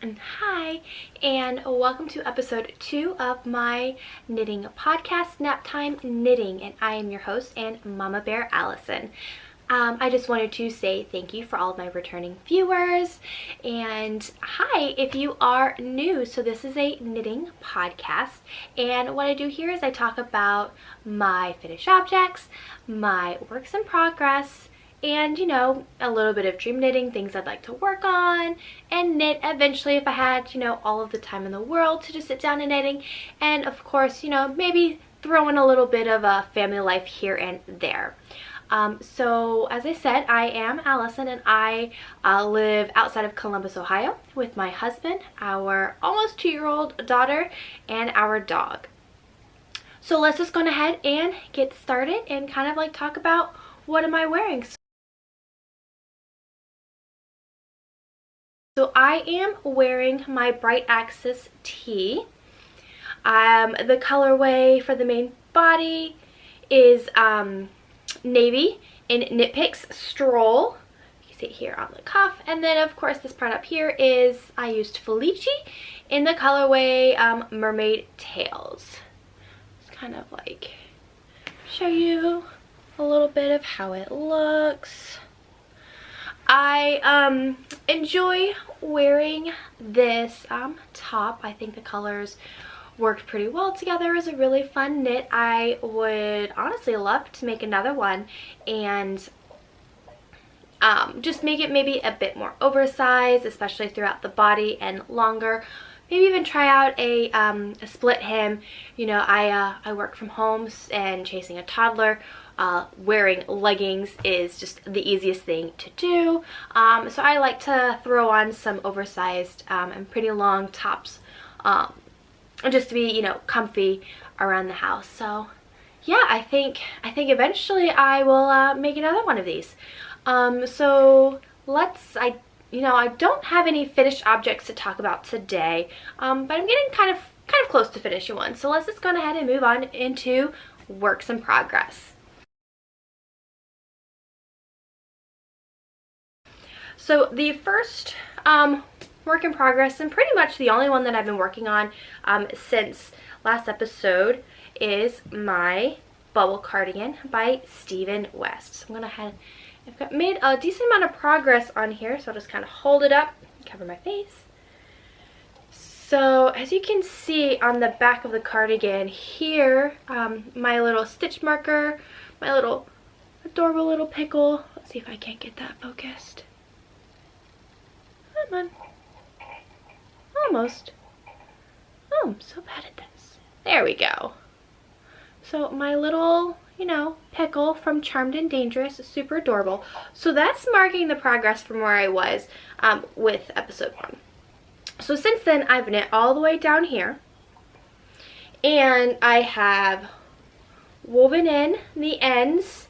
And hi, and welcome to episode 2 of my knitting podcast, Naptime Knitting, and I am your host and Mama Bear Allison. I just wanted to say thank you for all of my returning viewers, and hi if you are new. So this is a knitting podcast, and what I do here is I talk about my finished objects, my works in progress, and you know, a little bit of dream knitting, things I'd like to work on and knit eventually if I had, you know, all of the time in the world to just sit down and knitting. And of course, you know, maybe throw in a little bit of a family life here and there. So as I said, I am Allison, and I live outside of Columbus, Ohio with my husband, our almost 2-year-old daughter, and our dog. So let's just go ahead and get started and kind of like talk about what am I wearing. So I am wearing my Bright Axis tee. The colorway for the main body is navy in Knit Picks Stroll. You can see it here on the cuff. And then of course this part up here is, I used Felici in the colorway Mermaid Tails. Just kind of like show you a little bit of how it looks. I enjoy wearing this top. I think the colors worked pretty well together. It was a really fun knit. I would honestly love to make another one and just make it maybe a bit more oversized, especially throughout the body, and longer. Maybe even try out a split hem. You know, I work from home, and chasing a toddler, wearing leggings is just the easiest thing to do. So I like to throw on some oversized and pretty long tops, just to be, you know, comfy around the house. So yeah, I think eventually I will make another one of these. So I don't have any finished objects to talk about today, but I'm getting kind of close to finishing one. So let's just go ahead and move on into works in progress. So the first work in progress, and pretty much the only one that I've been working on since last episode, is my Bubble Cardigan by Stephen West. So I'm gonna I've made a decent amount of progress on here, so I'll just kind of hold it up and cover my face. So as you can see on the back of the cardigan here, my little stitch marker, my little adorable little pickle. Let's see if I can't get that focused. Come on. Almost. Oh, I'm so bad at this. There we go. So my little, you know, pickle from Charmed and Dangerous is super adorable. So that's marking the progress from where I was with episode 1. So since then, I've knit all the way down here, and I have woven in the ends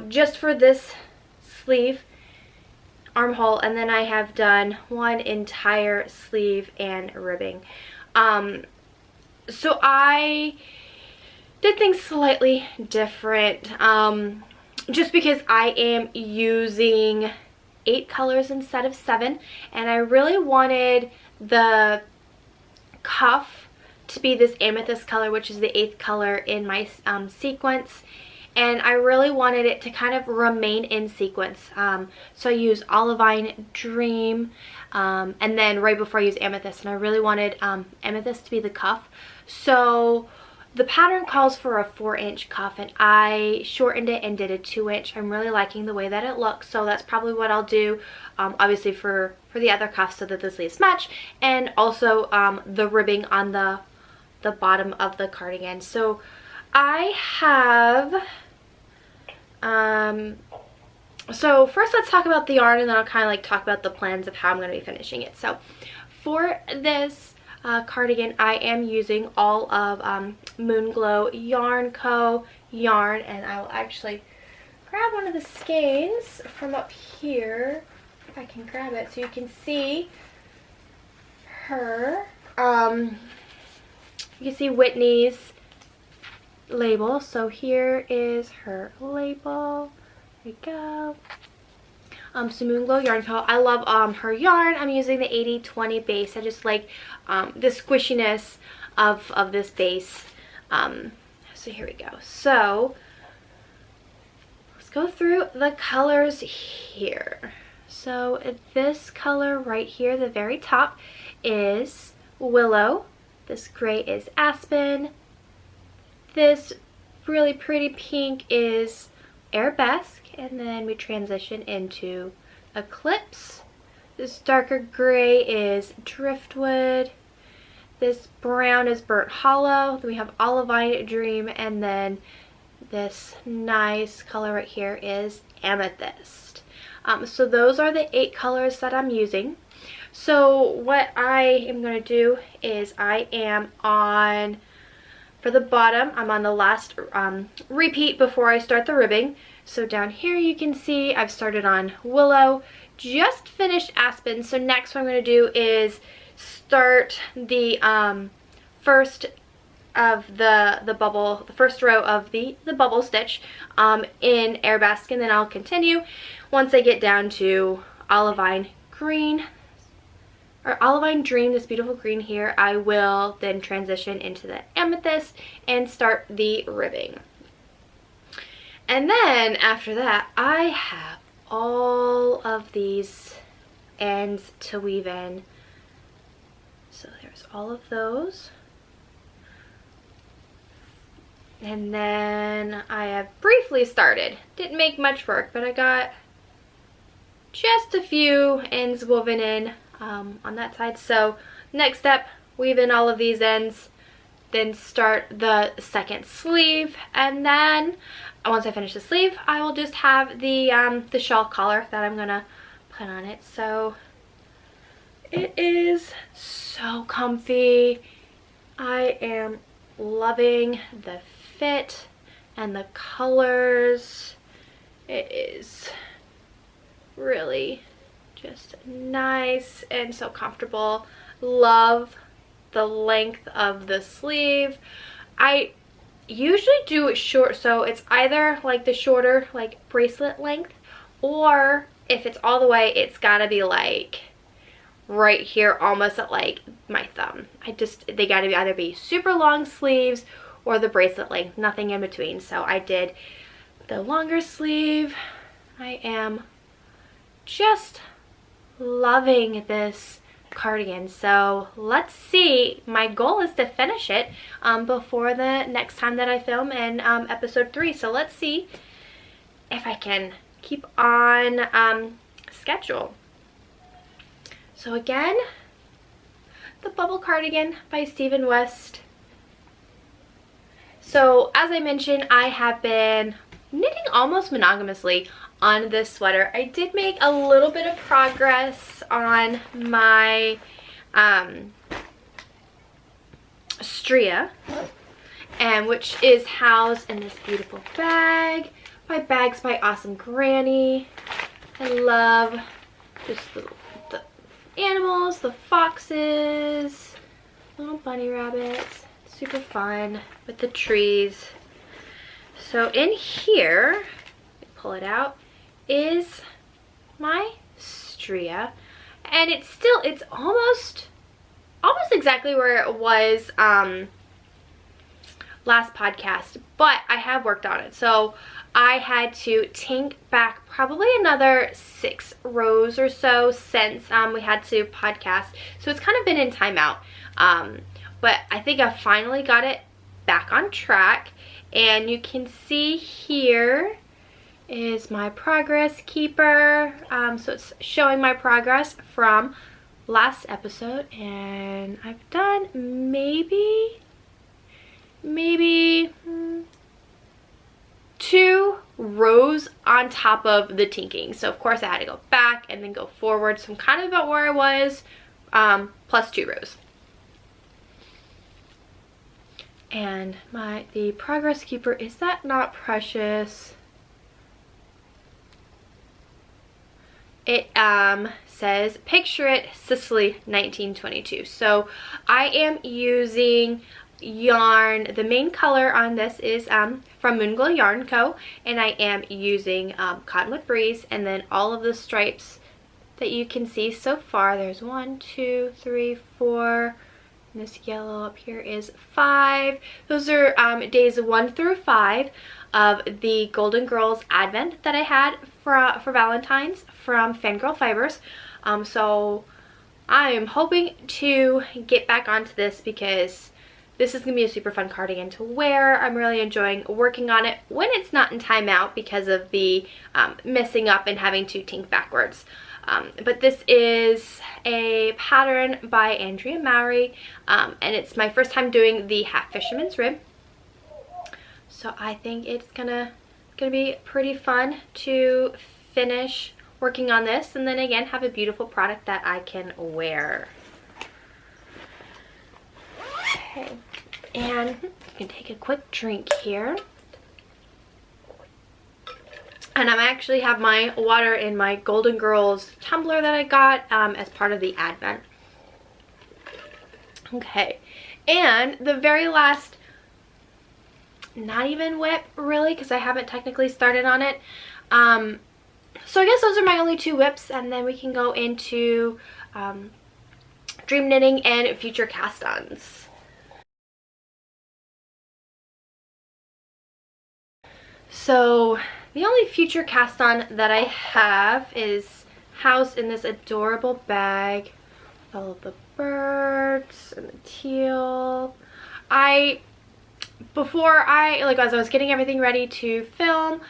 just for this sleeve armhole, and then I have done one entire sleeve and ribbing. So I did things slightly different, just because I am using 8 colors instead of 7, and I really wanted the cuff to be this amethyst color, which is the 8th color in my sequence, and I really wanted it to kind of remain in sequence. So I used Olivine Dream, and then right before I used Amethyst, and I really wanted Amethyst to be the cuff. So the pattern calls for a 4-inch cuff, and I shortened it and did a 2-inch. I'm really liking the way that it looks, so that's probably what I'll do, obviously for the other cuffs, so that the sleeves match, and also the ribbing on the bottom of the cardigan. So I have so first let's talk about the yarn, and then I'll kind of like talk about the plans of how I'm going to be finishing it. So for this cardigan, I am using all of Moonglow Yarn Co. yarn, and I will actually grab one of the skeins from up here, if I can grab it so you can see her. You can see Whitney's label. So here is her label. There we go. Moon Glow Yarn Co. I love her yarn. I'm using the 80/20 base. I just like the squishiness of this base. So here we go. So let's go through the colors here. So this color right here, the very top, is Willow. This gray is Aspen. This really pretty pink is Arabesque. And then we transition into Eclipse. This darker gray is Driftwood. This brown is Burnt Hollow. Then we have Olivine Dream, and then this nice color right here is Amethyst. So those are the 8 colors that I'm using. So what I am going to do is I am on, for the bottom, I'm on the last repeat before I start the ribbing. So down here you can see I've started on Willow, just finished Aspen. So next what I'm going to do is start the first of the bubble, the first row of the bubble stitch in Arabesque, and then I'll continue once I get down to Olivine Green, or Olivine Dream, this beautiful green here. I will then transition into the Amethyst and start the ribbing. And then after that, I have all of these ends to weave in. So there's all of those. And then I have briefly started. Didn't make much work, but I got just a few ends woven in on that side. So next step, weave in all of these ends, then start the second sleeve, and then once I finish the sleeve, I will just have the shawl collar that I'm gonna put on it. So it is so comfy. I am loving the fit and the colors. It is really just nice and so comfortable. Love the length of the sleeve. I usually do it short, so it's either like the shorter like bracelet length, or if it's all the way, it's gotta be like right here, almost at like my thumb. They gotta either be super long sleeves or the bracelet length, nothing in between. So I did the longer sleeve. I am just loving this cardigan. So let's see, my goal is to finish it before the next time that I film in episode 3. So let's see if I can keep on schedule. So again, the Bubble Cardigan by Stephen West. So as I mentioned, I have been knitting almost monogamously on this sweater. I did make a little bit of progress on my Stria, and which is housed in this beautiful bag by Bags by Awesome Granny. I love just the animals, the foxes, little bunny rabbits. Super fun with the trees. So in here, pull it out, is my Stria, and it's almost exactly where it was last podcast, but I have worked on it. So I had to tank back probably another 6 rows or so since we had to podcast, so it's kind of been in timeout, but I think I finally got it back on track. And you can see here is my progress keeper. So it's showing my progress from last episode, and I've done maybe 2 rows on top of the tinking. So of course I had to go back and then go forward. So I'm kind of about where I was, plus 2 rows. And the progress keeper, is that not precious? It says, picture it, Sicily 1922. So I am using yarn. The main color on this is from Moonglow Yarn Co. And I am using Cottonwood Breeze. And then all of the stripes that you can see so far, there's 1, 2, 3, 4. And this yellow up here is 5. Those are days 1 through 5 of the Golden Girls Advent that I had for Valentine's from Fangirl Fibers. So I am hoping to get back onto this because this is going to be a super fun cardigan to wear. I'm really enjoying working on it when it's not in timeout because of the messing up and having to tink backwards. But this is a pattern by Andrea Mowry, and it's my first time doing the half fisherman's rib. So I think it's gonna be pretty fun to finish working on this and then again have a beautiful product that I can wear. Okay, and you can take a quick drink here. And I actually have my water in my Golden Girls tumbler that I got as part of the Advent. Okay, and the very last, not even whip really because I haven't technically started on it. So I guess those are my only 2 whips, and then we can go into dream knitting and future cast-ons. So the only future cast-on that I have is housed in this adorable bag with all of the birds and the teal. Before as I was getting everything ready to film,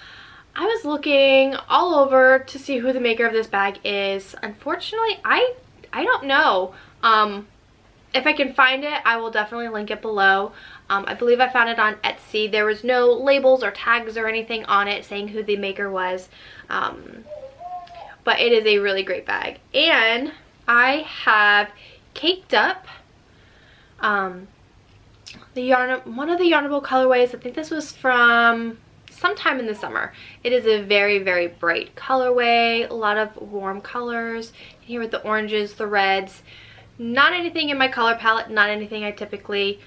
I was looking all over to see who the maker of this bag is. Unfortunately, I don't know. If I can find it, I will definitely link it below. I believe I found it on Etsy. There was no labels or tags or anything on it saying who the maker was. But it is a really great bag. And I have caked up one of the Yarnable colorways. I think this was from sometime in the summer. It is a very, very bright colorway. A lot of warm colors. Here with the oranges, the reds. Not anything in my color palette. Not anything I typically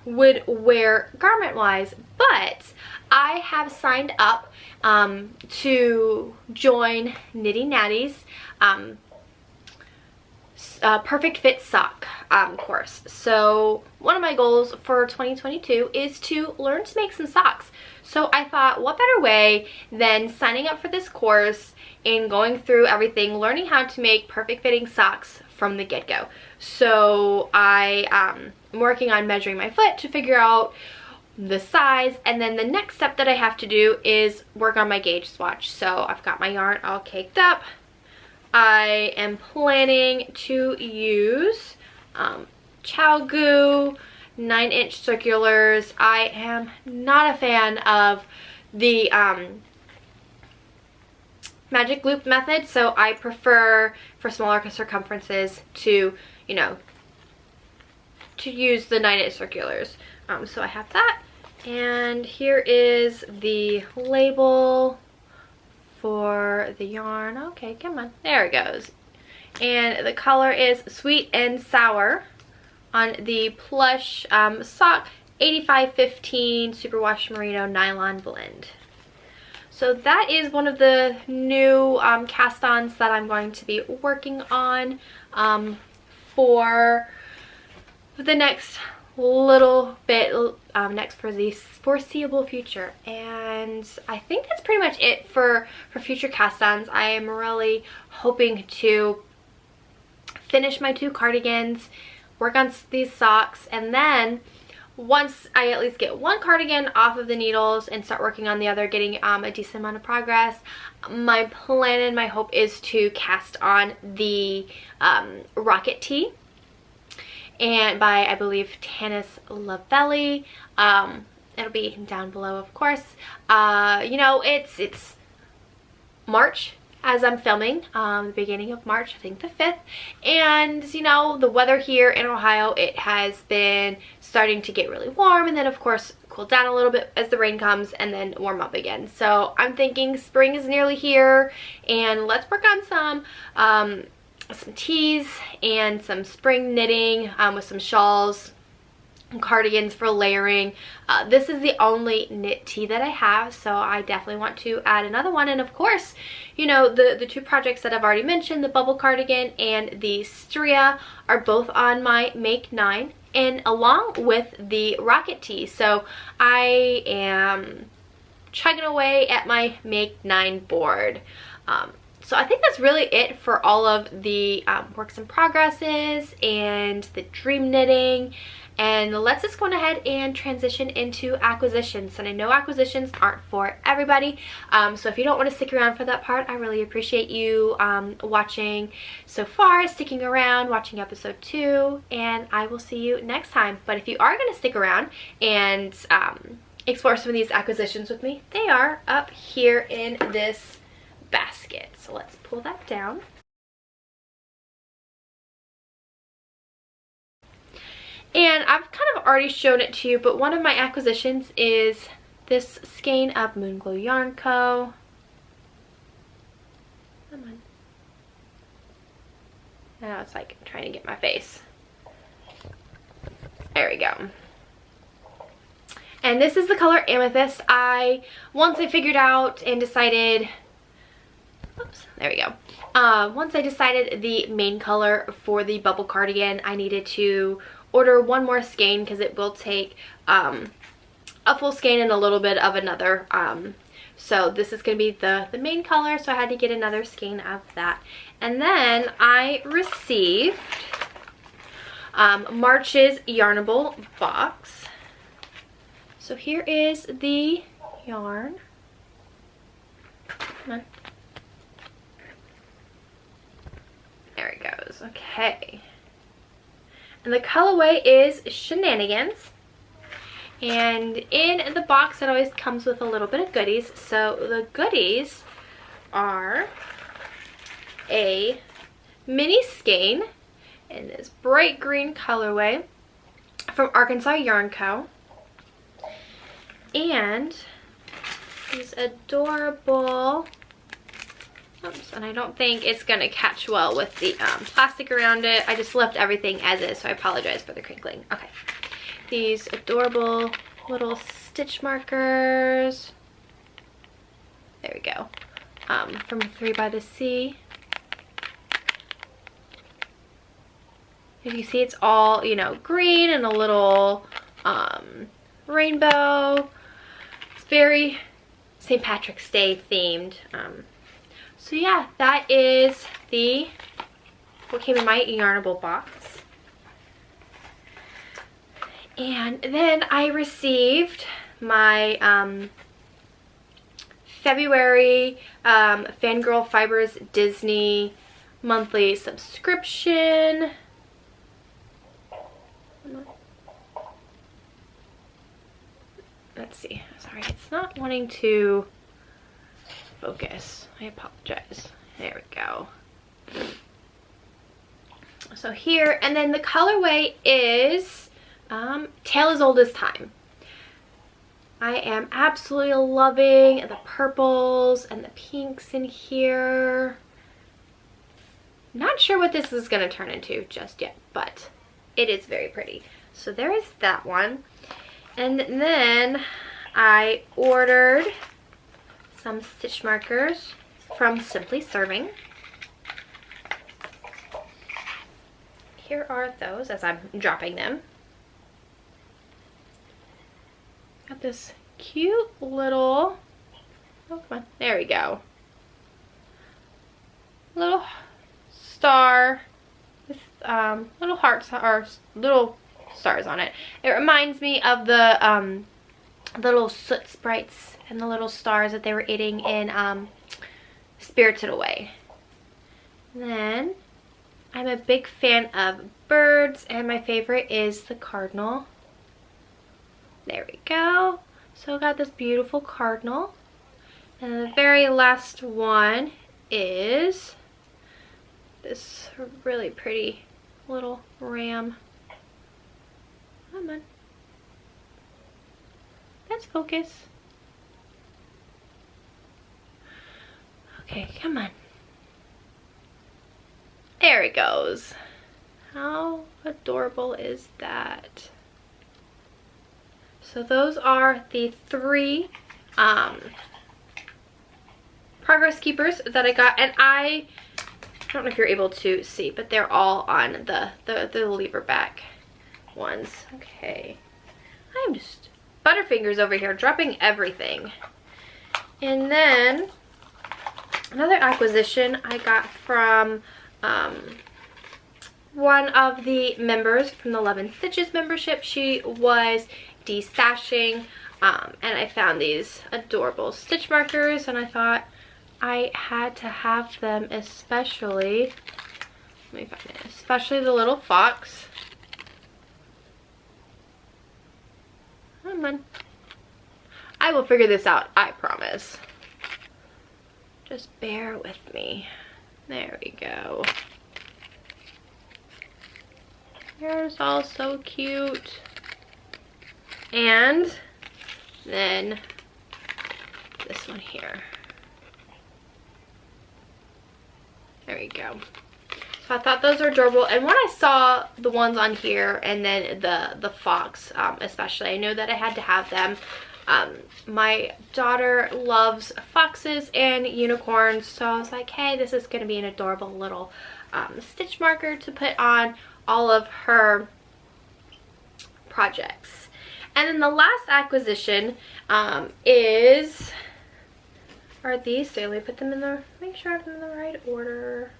would wear garment wise, but I have signed up to join Knitty Natty's Perfect Fit Sock course. So one of my goals for 2022 is to learn to make some socks. So I thought, what better way than signing up for this course and going through everything, learning how to make perfect fitting socks from the get-go. So I am working on measuring my foot to figure out the size, and then the next step that I have to do is work on my gauge swatch. So I've got my yarn all caked up. I am planning to use ChowGoo 9-inch circulars. I am not a fan of the magic loop method, so I prefer for smaller circumferences to, you know, to use the 9-inch circulars. So I have that, and here is the label for the yarn. Okay, come on, there it goes. And the color is Sweet and Sour on the plush sock 8515 Superwash Merino Nylon Blend. So that is one of the new cast-ons that I'm going to be working on for the next little bit, for the foreseeable future. And I think that's pretty much it for future cast-ons. I am really hoping to finish my 2 cardigans, work on these socks, and then once I at least get one cardigan off of the needles and start working on the other, getting a decent amount of progress, my plan and my hope is to cast on the Rocket Tee, and by, I believe, Tanis Lavellee. It'll be down below, of course. You know, it's March as I'm filming, the beginning of March, I think the 5th, and you know, the weather here in Ohio, it has been starting to get really warm, and then of course cool down a little bit as the rain comes, and then warm up again. So I'm thinking spring is nearly here, and let's work on some tees and some spring knitting with some shawls cardigans for layering. This is the only knit tee that I have, so I definitely want to add another one. And of course, you know, the two projects that I've already mentioned, the bubble cardigan and the Stria, are both on my Make 9, and along with the rocket tee. So I am chugging away at my Make 9 board. So I think that's really it for all of the works in progresses and the dream knitting. And let's just go ahead and transition into acquisitions. And I know acquisitions aren't for everybody, so if you don't want to stick around for that part, I really appreciate you watching so far, sticking around, watching episode 2, and I will see you next time. But if you are going to stick around and explore some of these acquisitions with me, they are up here in this basket. So let's pull that down. And I've kind of already shown it to you, but one of my acquisitions is this skein of Moonglow Yarn Co. Come on. Now it's like trying to get my face. There we go. And this is the color Amethyst. Once I figured out and decided, oops, there we go. Once I decided the main color for the bubble cardigan, I needed to order one more skein because it will take a full skein and a little bit of another. So this is going to be the main color, so I had to get another skein of that. And then I received March's Yarnable box. So here is the yarn. Come on. There it goes. Okay. And the colorway is Shenanigans. And in the box, it always comes with a little bit of goodies. So the goodies are a mini skein in this bright green colorway from Arkansas Yarn Co. And these adorable, oops, and I don't think it's going to catch well with the plastic around it. I just left everything as is, so I apologize for the crinkling. Okay. These adorable little stitch markers. There we go. From 3 by the Sea. If you see, it's all, you know, green and a little rainbow. It's very St. Patrick's Day themed. So yeah, that is what came in my Yarnable box. And then I received my February Fangirl Fibers Disney monthly subscription. Let's see. Sorry, it's not wanting to focus. I apologize. There we go. So here, and then the colorway is Tale as Old as Time. I am absolutely loving the purples and the pinks in here. Not sure what this is going to turn into just yet, but it is very pretty. So there is that one. And then I ordered some stitch markers from Simply Serving. Here are those as I'm dropping them. Got this cute little, oh, come on, there we go. Little star with little hearts or little stars on it. It reminds me of the little soot sprites and the little stars that they were eating in Spirited Away. And then I'm a big fan of birds, and my favorite is the cardinal. There we go. So I got this beautiful cardinal. And the very last one is this really pretty little ram. Come on. Let's focus. Okay, come on. There it goes. How adorable is that? So those are the 3 progress keepers that I got, and I don't know if you're able to see, but they're all on the lever back ones. Okay, I'm just butterfingers over here, dropping everything. And then another acquisition I got from one of the members from the Love and Stitches membership. She was destashing, and I found these adorable stitch markers, and I thought I had to have them, especially, let me find it, especially the little fox. Come on. I will figure this out, I promise. Just bear with me. There we go. Here's all so cute. And then this one here. There we go. So I thought those were adorable, and when I saw the ones on here and then the fox especially, I knew that I had to have them. My daughter loves foxes and unicorns, so I was like, hey, this is going to be an adorable little stitch marker to put on all of her projects. And then the last acquisition are these. So let me put them in the, make sure I have them in the right order.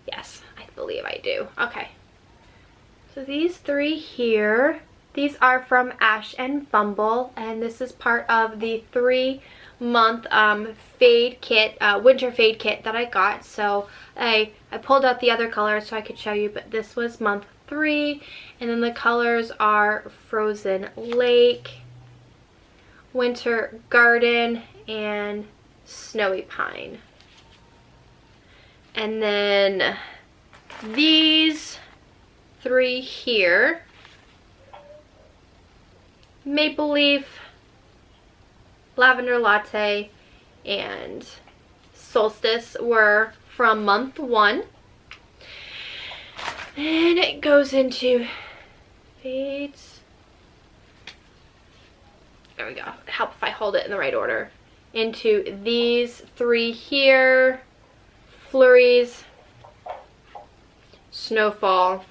Yes, I believe I do. Okay. So these 3 here, these are from Ash and Bumble, and this is part of the 3-month fade kit, winter fade kit that I got. So I pulled out the other colors so I could show you, but this was month 3, and then the colors are Frozen Lake, Winter Garden, and Snowy Pine. And then these 3 here, Maple Leaf, Lavender Latte, and Solstice, were from month 1. And it goes into fades. There we go. Help if I hold it in the right order. Into these 3 here, Flurries, Snowfall,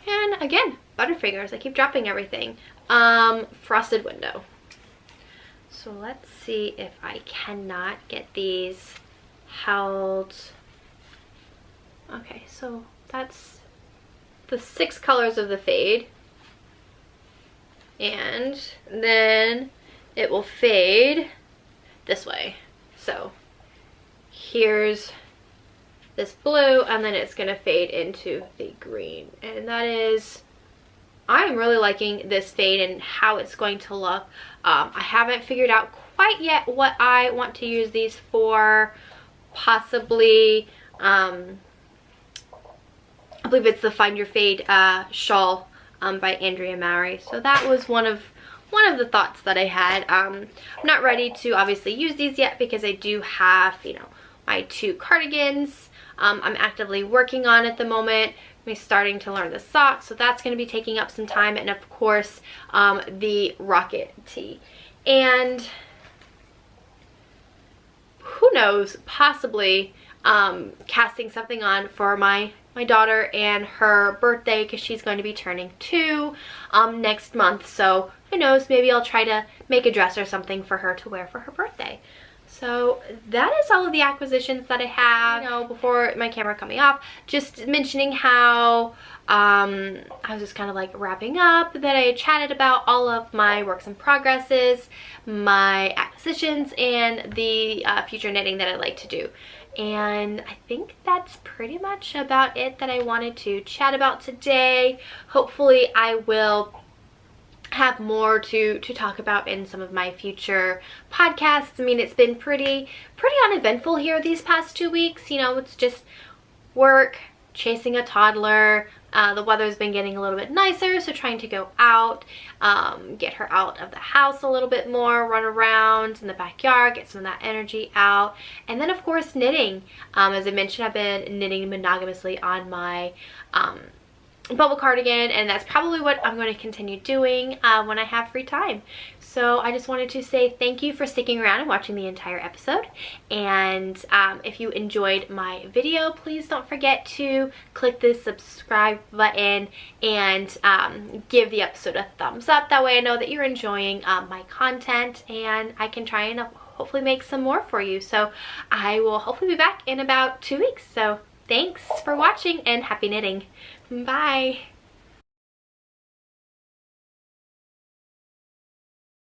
and again, Butterfingers. I keep dropping everything. Frosted Window. So let's see if I cannot get these held. Okay, so that's the 6 colors of the fade. And then it will fade this way. So here's this blue, and then it's going to fade into the green. And that is, I'm really liking this fade and how it's going to look. I haven't figured out quite yet what I want to use these for. Possibly, I believe it's the Find Your Fade shawl by Andrea Mowry. So that was one of the thoughts that I had. I'm not ready to obviously use these yet because I do have, you know, my 2 cardigans I'm actively working on at the moment. I'm starting to learn the socks, so that's going to be taking up some time, and of course the rocket tee. And who knows, possibly casting something on for my daughter and her birthday, because she's going to be turning 2 next month. So who knows, maybe I'll try to make a dress or something for her to wear for her birthday. So that is all of the acquisitions that I have. You know, before my camera coming off, just mentioning how I was just kind of like wrapping up, that I chatted about all of my works in progresses, my acquisitions, and the future knitting that I like to do. And I think that's pretty much about it that I wanted to chat about today. Hopefully I will have more to talk about in some of my future podcasts. I mean, it's been pretty uneventful here these past 2 weeks. You know, it's just work, chasing a toddler. The weather's been getting a little bit nicer, so trying to go out, get her out of the house a little bit more, run around in the backyard, get some of that energy out. And then of course knitting. As I mentioned, I've been knitting monogamously on my bubble cardigan, and that's probably what I'm going to continue doing when I have free time. So I just wanted to say thank you for sticking around and watching the entire episode, and if you enjoyed my video, please don't forget to click the subscribe button and give the episode a thumbs up. That way I know that you're enjoying my content, and I can try and hopefully make some more for you. So I will hopefully be back in about 2 weeks. So thanks for watching and happy knitting. Bye.